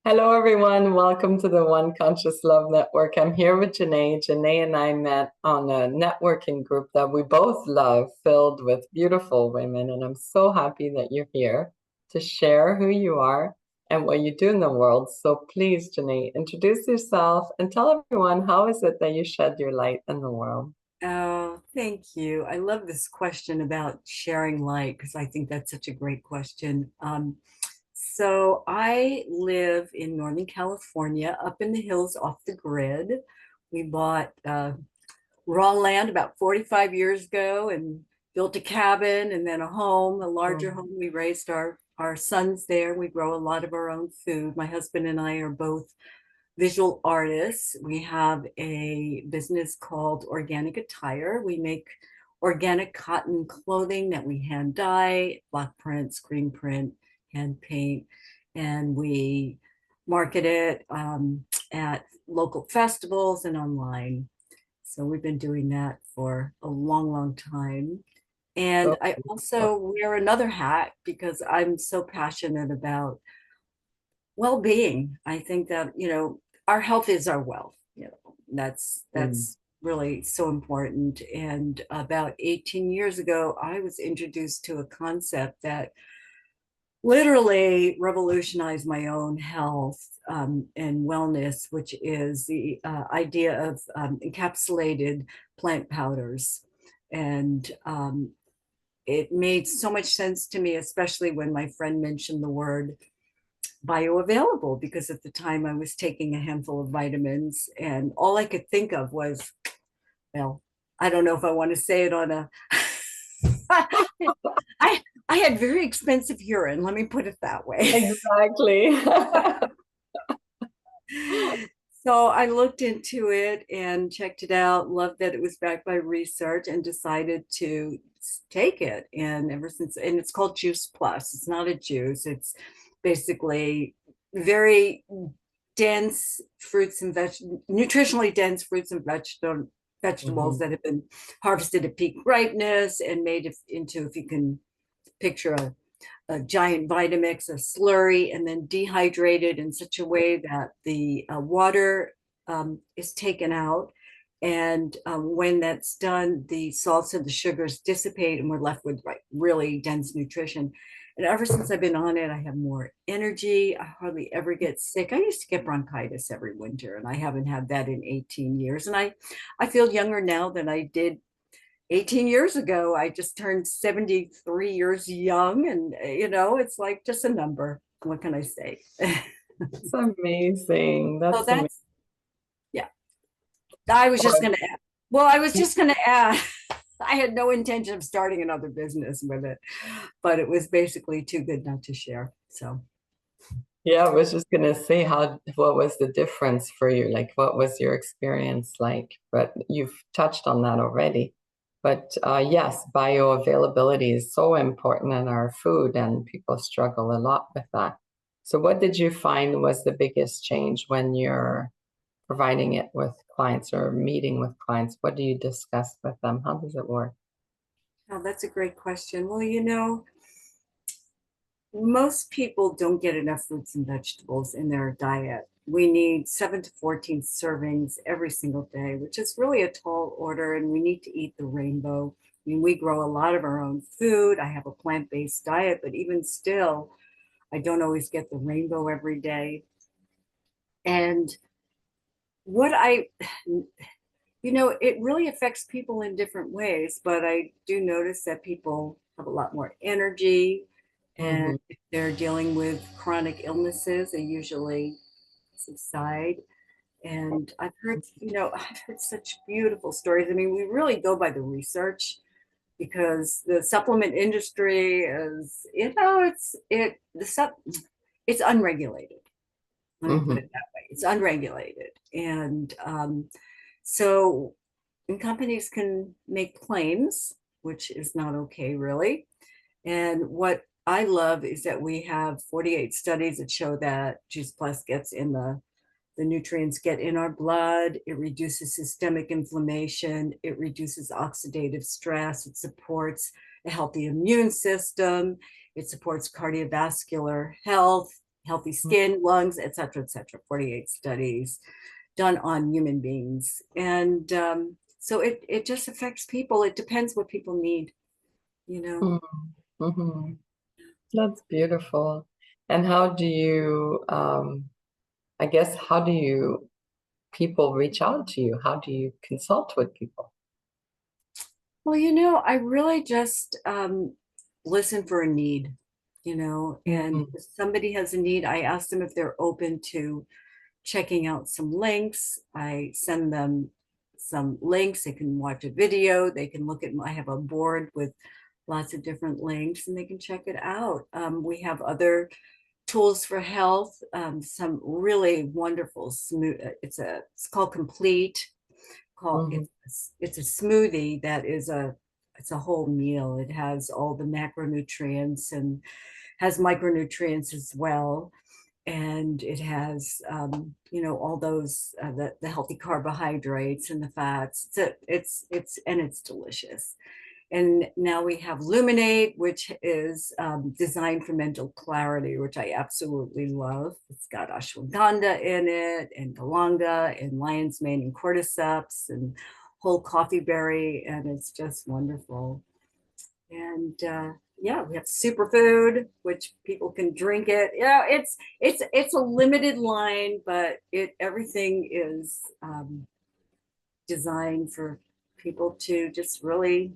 Hello, everyone. Welcome to the One Conscious Love Network. I'm here with Janae. Janae and I met on a networking group that we both love, filled with beautiful women. And I'm so happy that you're here to share who you are and what you do in the world. So please, Janae, introduce yourself and tell everyone how is it that you shed your light in the world? Oh, thank you. I love this question about sharing light because I think that's such a great question. So I live in Northern California, up in the hills off the grid. We bought raw land about 45 years ago and built a cabin and then a home, a larger Oh, home. We raised our sons there. We grow a lot of our own food. My husband and I are both visual artists. We have a business called Organic Attire. We make organic cotton clothing that we hand dye, block print, screen print, hand paint, and we market it at local festivals and online. So we've been doing that for a long, long time. And so I beautiful. also wear another hat because I'm so passionate about well-being. I think that, our health is our wealth. That's Mm. that's really so important. And about 18 years ago, I was introduced to a concept that literally revolutionized my own health and wellness, which is the idea of encapsulated plant powders. And it made so much sense to me, especially when my friend mentioned the word bioavailable, because at the time I was taking a handful of vitamins and all I could think of was, well, I don't know if I want to say it on a I I had very expensive urine, let me put it that way. Exactly. So I looked into it and checked it out, loved that it was backed by research and decided to take it. And ever since, and it's called Juice Plus. It's not a juice, it's basically very dense fruits and nutritionally dense fruits and vegetables Mhm. that have been harvested at peak ripeness and made into, if you can picture a giant Vitamix, a slurry, and then dehydrated in such a way that the water is taken out. And when that's done, the salts and the sugars dissipate, and we're left with like really dense nutrition. And ever since I've been on it, I have more energy. I hardly ever get sick. I used to get bronchitis every winter, and I haven't had that in 18 years. And I feel younger now than I did 18 years ago. I just turned 73 years young, and it's like just a number. What can I say? That's amazing. So That's amazing. that's, yeah. I was just going to add, well, I was just going to add, I had no intention of starting another business with it, but it was basically too good not to share. So, Yeah, I was just gonna say what was the difference for you? Like what was your experience like? But you've touched on that already. But yes, bioavailability is so important in our food and people struggle a lot with that. So what did you find was the biggest change when you're providing it with clients or meeting with clients? What do you discuss with them? How does it work? oh, that's a great question. Well, most people don't get enough fruits and vegetables in their diet. We need 7 to 14 servings every single day, which is really a tall order, and we need to eat the rainbow. I mean, we grow a lot of our own food. I have a plant-based diet, but even still, I don't always get the rainbow every day. And what it really affects people in different ways, but I do notice that people have a lot more energy. And Hmm. if they're dealing with chronic illnesses, they usually subside. And I've heard such beautiful stories. I mean, we really go by the research because the supplement industry is, it's unregulated. Let me put Hmm. it that way. It's unregulated. And so and companies can make claims, which is not okay, really. And what I love is that we have 48 studies that show that Juice Plus gets in the nutrients get in our blood. It reduces systemic inflammation. It reduces oxidative stress. It supports a healthy immune system. It supports cardiovascular health, healthy skin, lungs, et cetera, et cetera. 48 studies done on human beings. And so it just affects people. It depends what people need, you know. Mm-hmm. That's beautiful. And how do you, I guess, how do you people reach out to you? How do you consult with people? Well, I really just listen for a need, and Mm-hmm. if somebody has a need, I ask them if they're open to checking out some links. I send them some links. They can watch a video. They can look at I have a board with lots of different links and they can check it out. We have other tools for health, some really wonderful smooth. It's called Complete. Called Mm-hmm. it's a smoothie that is it's a whole meal. It has all the macronutrients and has micronutrients as well, and it has all those the healthy carbohydrates and the fats. It's delicious. And now we have Luminate, which is designed for mental clarity, which I absolutely love. It's got ashwagandha in it, and galanga, and lion's mane, and cordyceps, and whole coffee berry, and it's just wonderful. And yeah, we have superfood, which people can drink it. It's a limited line, but everything is designed for people to just really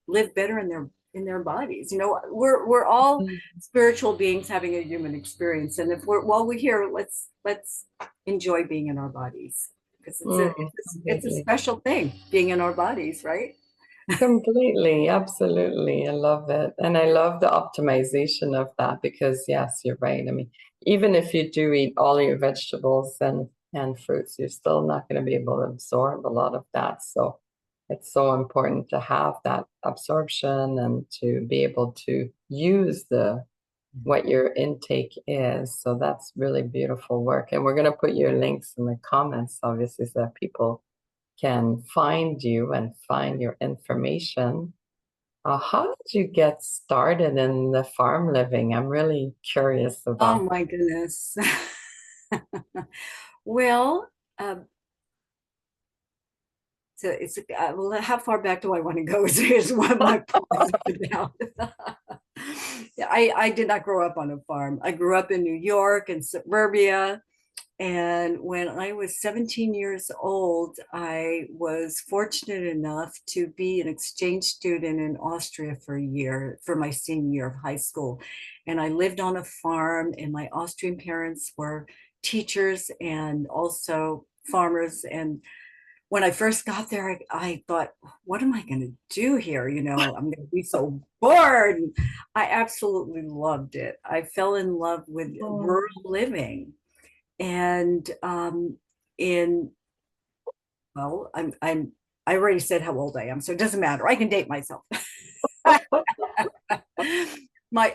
live better in their bodies. We're all spiritual beings having a human experience, and if while we're here, let's enjoy being in our bodies, because it's a Completely. special thing being in our bodies, right? Completely, absolutely. I love it. And I love the optimization of that because yes, you're right. I mean, even if you do eat all your vegetables and fruits, you're still not going to be able to absorb a lot of that. So it's so important to have that absorption and to be able to use the what your intake is. So that's really beautiful work. And we're going to put your links in the comments, obviously, so that people can find you and find your information. How did you get started in the farm living? I'm really curious Oh about. my goodness. Well, um, so well, how far back do I want to go? Is what my pause about. Yeah, I did not grow up on a farm. I grew up in New York and suburbia. And when I was 17 years old, I was fortunate enough to be an exchange student in Austria for a year, for my senior year of high school. And I lived on a farm, and my Austrian parents were teachers and also farmers. And when I first got there, I thought, what am I going to do here? I'm going to be so bored. And I absolutely loved it. I fell in love with Oh, rural living. And in well, I already said how old I am, so it doesn't matter. I can date myself.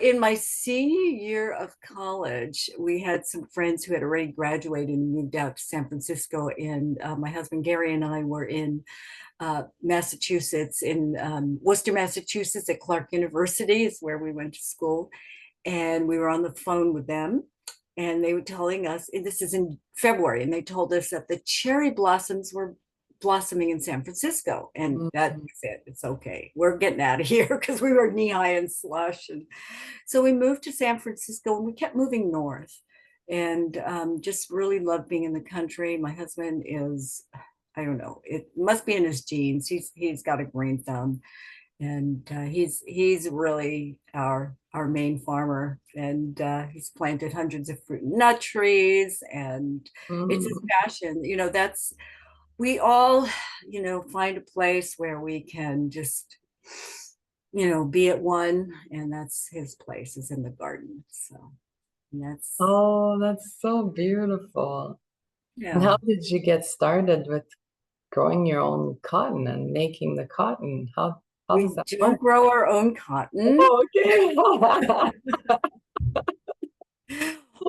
In my senior year of college, we had some friends who had already graduated and moved out to San Francisco, and my husband Gary and I were in Massachusetts, in Worcester, Massachusetts, at Clark University is where we went to school, and we were on the phone with them, and they were telling us, and this is in February, and they told us that the cherry blossoms were blossoming in San Francisco, and that mhm. was it. It's okay. We're getting out of here because we were knee high in slush, and so we moved to San Francisco, and we kept moving north, and just really loved being in the country. My husband is, I don't know, it must be in his genes. He's got a green thumb, and he's really our main farmer, and he's planted hundreds of fruit and nut trees, and it's his Mm. passion. That's we all find a place where we can just be at one, and that's his place is in the garden. So that's Oh, that's so beautiful. And yeah. how did you get started with growing your own cotton and making the cotton? How does We that don't work? grow our own cotton. Oh, okay.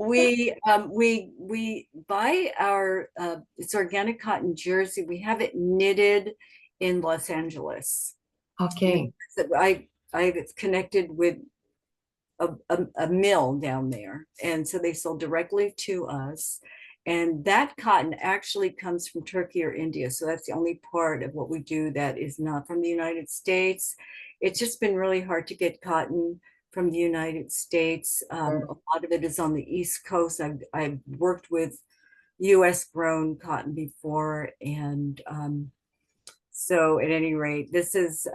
We buy our it's organic cotton jersey. We have it knitted in Los Angeles. And Okay. I I've connected with a mill down there. And so they sold directly to us. And that cotton actually comes from Turkey or India. So that's the only part of what we do that is not from the United States. It's just been really hard to get cotton from the United States. A lot of it is on the East Coast. I've worked with US grown cotton before. And so at any rate, this is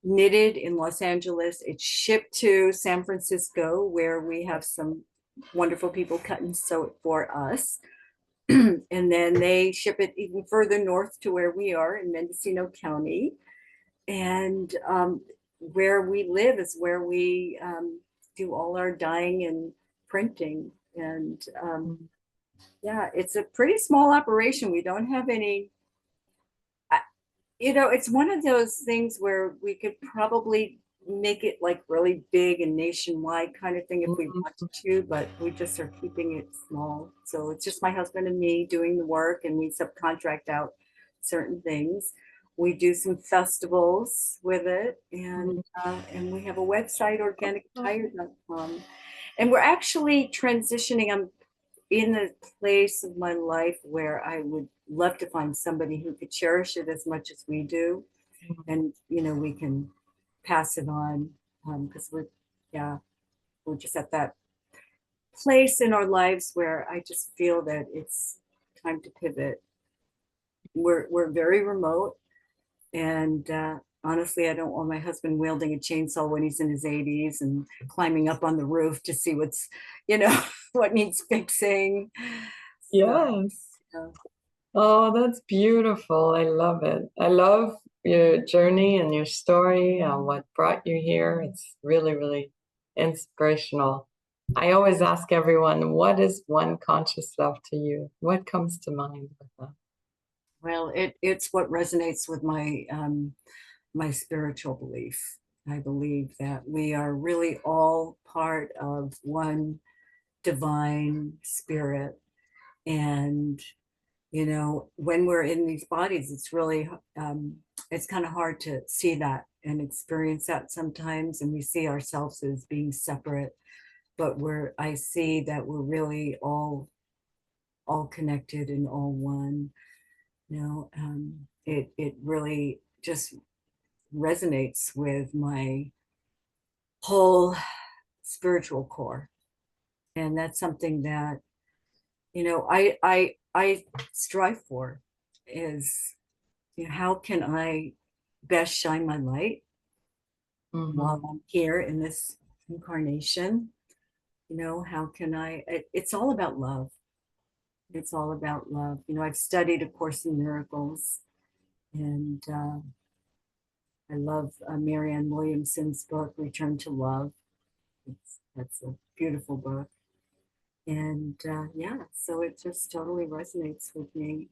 knitted in Los Angeles. It's shipped to San Francisco, where we have some wonderful people cut and sew it for us. And then they ship it even further north to where we are in Mendocino County. And where we live is where we do all our dyeing and printing. And yeah, it's a pretty small operation. We don't have any, it's one of those things where we could probably make it like really big and nationwide kind of thing if we wanted to, but we just are keeping it small. So it's just my husband and me doing the work, and we subcontract out certain things. We do some festivals with it, and we have a website, organictire.com. And we're actually transitioning. I'm in a place of my life where I would love to find somebody who could cherish it as much as we do. And, we can pass it on because we're just at that place in our lives where I just feel that it's time to pivot. We're very remote, and honestly, I don't want my husband wielding a chainsaw when he's in his 80s and climbing up on the roof to see what's, what needs fixing. So, Yes. Oh, that's beautiful. I love it. I love your journey and your story and what brought you here. It's really, really inspirational. I always ask everyone, what is one conscious love to you? What comes to mind with that? well, it's what resonates with my spiritual belief. I believe that we are really all part of one divine spirit. And, when we're in these bodies, it's really, it's kind of hard to see that and experience that sometimes. And we see ourselves as being separate, but I see that we're really all connected and all one. It really just resonates with my whole spiritual core. And that's something that, I strive for is, how can I best shine my light Hmm. while I'm here in this incarnation? How can it's all about love. It's all about love. I've studied A Course in Miracles, and I love Marianne Williamson's book, Return to Love. That's a beautiful book. And yeah, so it just totally resonates with me.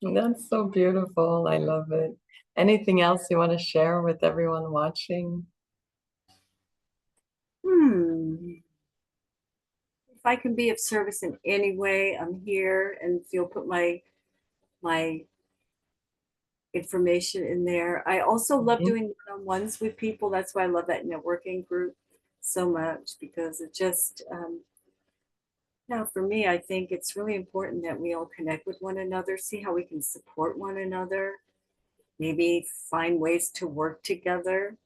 That's so beautiful. I love it. Anything else you want to share with everyone watching? Hmm. If I can be of service in any way, I'm here, and if you'll put my information in there. I also love Mhm. doing one-on-ones with people. That's why I love that networking group so much, because it just for me, I think it's really important that we all connect with one another, see how we can support one another, maybe find ways to work together.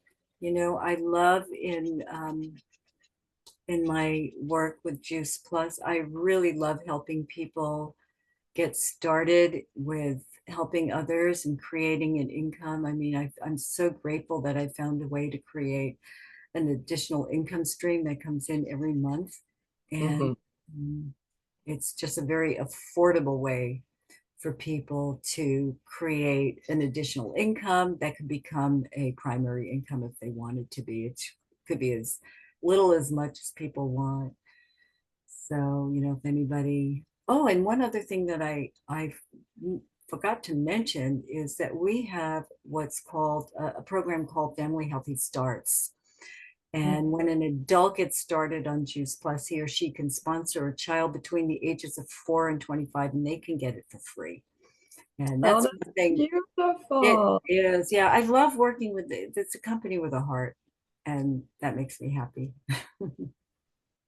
I love in my work with Juice Plus, I really love helping people get started with helping others and creating an income. I mean, I'm so grateful that I found a way to create an additional income stream that comes in every month. And Mhm. it's just a very affordable way for people to create an additional income that could become a primary income if they wanted to be. It could be as little as much as people want. So, if anybody, oh, and one other thing that I forgot to mention is that we have what's called a program called Family Healthy Starts. And when an adult gets started on Juice Plus, he or she can sponsor a child between the ages of 4 and 25, and they can get it for free. And Oh, that's that's one thing. It beautiful. is, yeah. I love working with it's a company with a heart. and that makes me happy.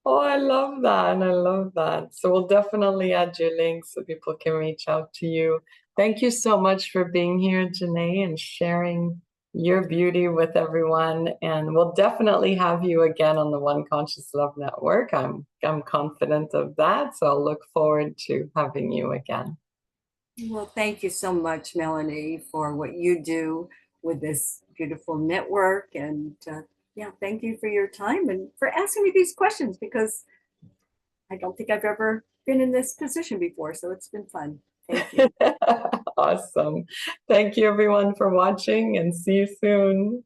Oh, I love that. I love that. So we'll definitely add your link so people can reach out to you. Thank you so much for being here, Janae, and sharing your beauty with everyone. And we'll definitely have you again on the One Conscious Love Network. I'm confident of that. So I'll look forward to having you again. Well, thank you so much, Melanie, for what you do with this beautiful network. And yeah, thank you for your time and for asking me these questions because I don't think I've ever been in this position before. So it's been fun. Thank you. Awesome. Thank you, everyone, for watching, and see you soon.